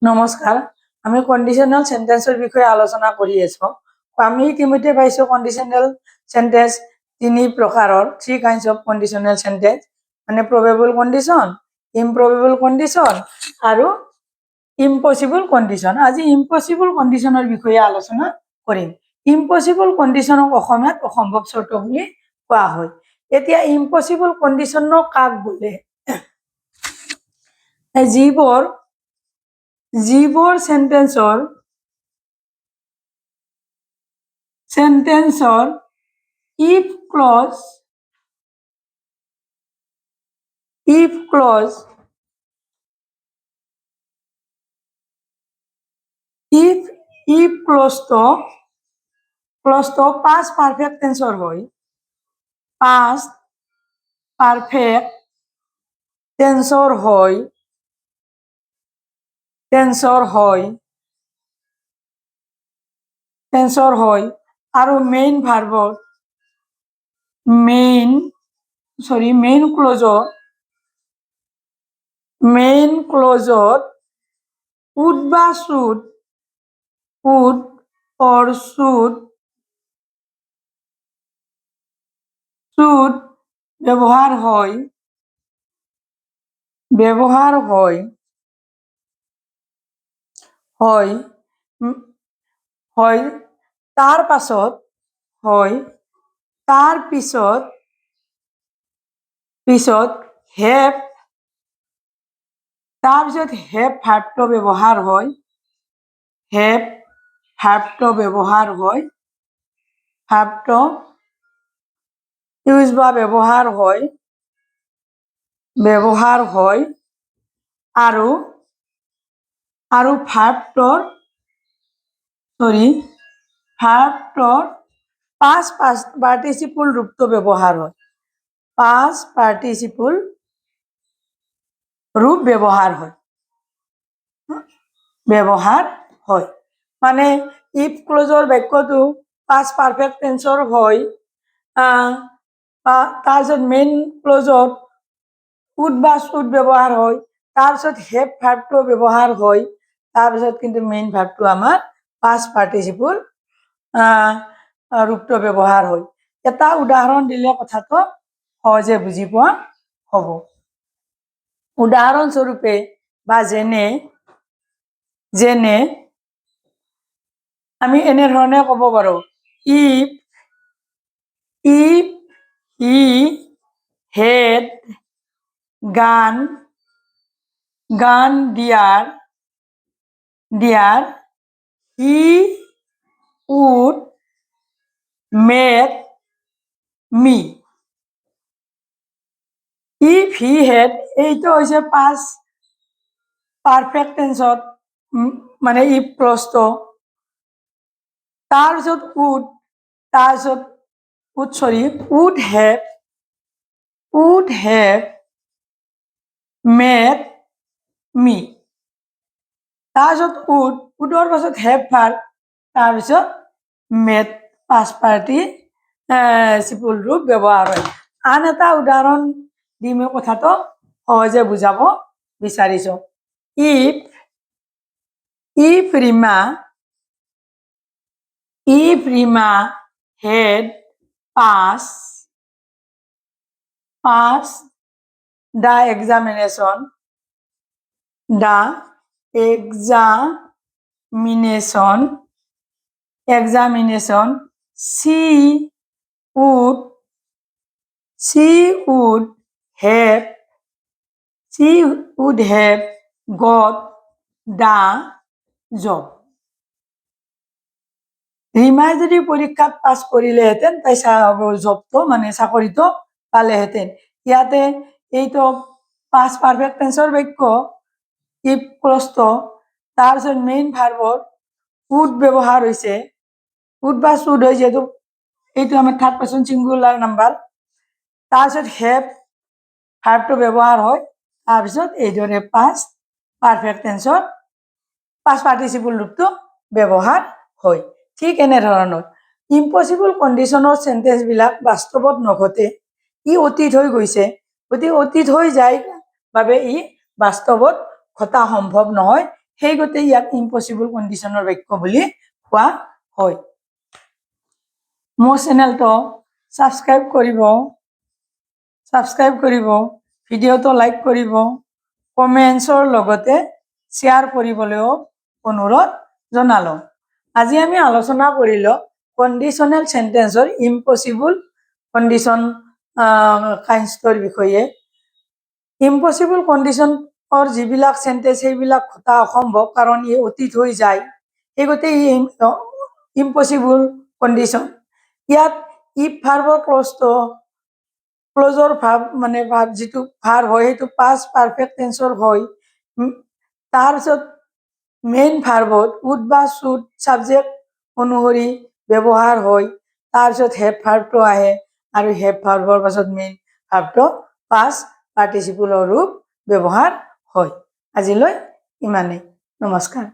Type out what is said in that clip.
নমস্কাৰ, আমি কণ্ডিশ্যনেল সেন্টেন্সৰ বিষয়ে আলোচনা কৰি আছো। আমি ইতিমধ্যে পাইছো কণ্ডিশ্যনেল সেন্টেন্স তিনি প্ৰকাৰৰ, 3 kinds of conditional sentence, মানে probable condition, improbable condition আৰু impossible condition। আজি impossible conditionৰ বিষয়ে আলোচনা কৰিম। impossible conditionক অসমীয়াত অসম্ভৱ চৰ্ত বুলি কোৱা হয়। এতিয়া impossible condition কাক বোলে? যিবোৰ সেন্টেন্সৰ if clause to past perfect tensor হয়, past perfect tensor হয় আৰু মেইন ক্লজত would বা should ব্যবহাৰ হয় তাৰ পিছত have ভাৰ্বটো ব্যৱহাৰ হয়, ভাৰ্বটো ইউজ বা ব্যৱহাৰ হয় আৰু ভাৰ্বটোৰ past participle ৰূপটো ব্যৱহাৰ হয়, past participle ৰূপ ব্যবহাৰ হয়। মানে if ক্লজৰ বাক্যটো past perfect টেন্সৰ হয়, তাৰপিছত মেইন ক্লজত would বা should ব্যবহাৰ হয়, তাৰপিছত have ভাৰ্বটো ব্যবহাৰ হয়, তাৰপিছত কিন্তু মেইন ভাৰ্বটো আমাৰ past participle ৰূপটো ব্যবহাৰ হয়। এটা উদাহৰণ দিলে কথাটো সহজে বুজি পোৱা হ'ব। উদাহৰণস্বৰূপে বা যেনে আমি এনেধৰণে ক'ব পাৰো, if he had gone there, he would meet me. if he had এইটো হৈছে past perfect টেন্সত মানে if ক্লজটো, তাৰপিছত would have met me, তাৰপিছত woodৰ পাছত have ভাৰ্ব, তাৰপিছত met past participle ৰূপ ব্যৱহাৰ হয়। আন এটা উদাহৰণ দি মই কথাটো সহজে বুজাব বিচাৰিছো। if Rima had passed the examination, she would have got the job. রিমাই যদি পৰীক্ষাত পাছ কৰিলেহেঁতেন তাই জবটো মানে চাকৰিটো পালেহেঁতেন। ইয়াতে এইটো পাষ্ট পাৰফেক্ট টেন্সৰ বাক্য if ক্লজটো, তাৰপিছত মেইন ভাৰ্বত would ব্যৱহাৰ হৈছে, would বা should হয়, যেহেতু এইটো আমাৰ থাৰ্ড পাৰ্চন সিঙ্গুলাৰ নাম্বাৰ, তাৰপিছত have ভাৰ্বটো ব্যৱহাৰ হয়, তাৰপিছত এইদৰে পাষ্ট পাৰফেক্ট টেন্সৰ পাষ্ট পাৰ্টিচিপল ৰূপটো ব্যৱহাৰ হয়। ঠিক এনেধৰণৰ ইম্পচিবল কণ্ডিশ্যনৰ সেন্টেন্সবিলাক বাস্তৱত নঘটে, ই অতীত হৈ গৈছে, গতিকে অতীত হৈ যায় বাবে ই বাস্তৱত ঘটা সম্ভৱ নহয়, সেই গতে ইয়াক ইম্পসিবল কন্ডিশনৰ বাক্য বুলি কোৱা হয়। মোৰ চেনেলটো সাবস্ক্ৰাইব কৰিব, ভিডিঅ'টো লাইক কৰিব, কমেন্টছৰ লগতে শ্বেয়াৰ কৰিবলৈও অনুৰোধ জনালো। আজি আমি আলোচনা কৰিলো কন্ডিশনাল সেন্টেন্সৰ ইম্পসিবল কন্ডিশন কাইন্ডছৰ বিষয়ে। ইম্পসিবল কন্ডিশনৰ যিবিলাক সেন্টেন্স সেইবিলাক ঘটা অসম্ভৱ, কাৰণ ই অতীত হৈ যায়, সেই গতে ইম্পসিবল কন্ডিশন। ইয়াত ইফ ভাৰ্বৰ ক্লজৰ ভাব মানে ভাব যিটো ভাৰ হয় সেইটো পাষ্ট পাৰফেক্ট টেন্সৰ হয়। তাৰপিছত মেইন ভাৰ্বত উড বা শুড সাবজেক্ট অনুসৰি ব্যৱহাৰ হয়। তাৰপিছত হেভ ভাৰ্বটো আহে আৰু হেভ ভাৰ্বৰ পাছত মেইন ভাৰ্বটো পাষ্ট পাৰ্টিচিপলৰ ৰূপ ব্যৱহাৰ হয়। আজিলৈ ইমানেই। নমস্কাৰ।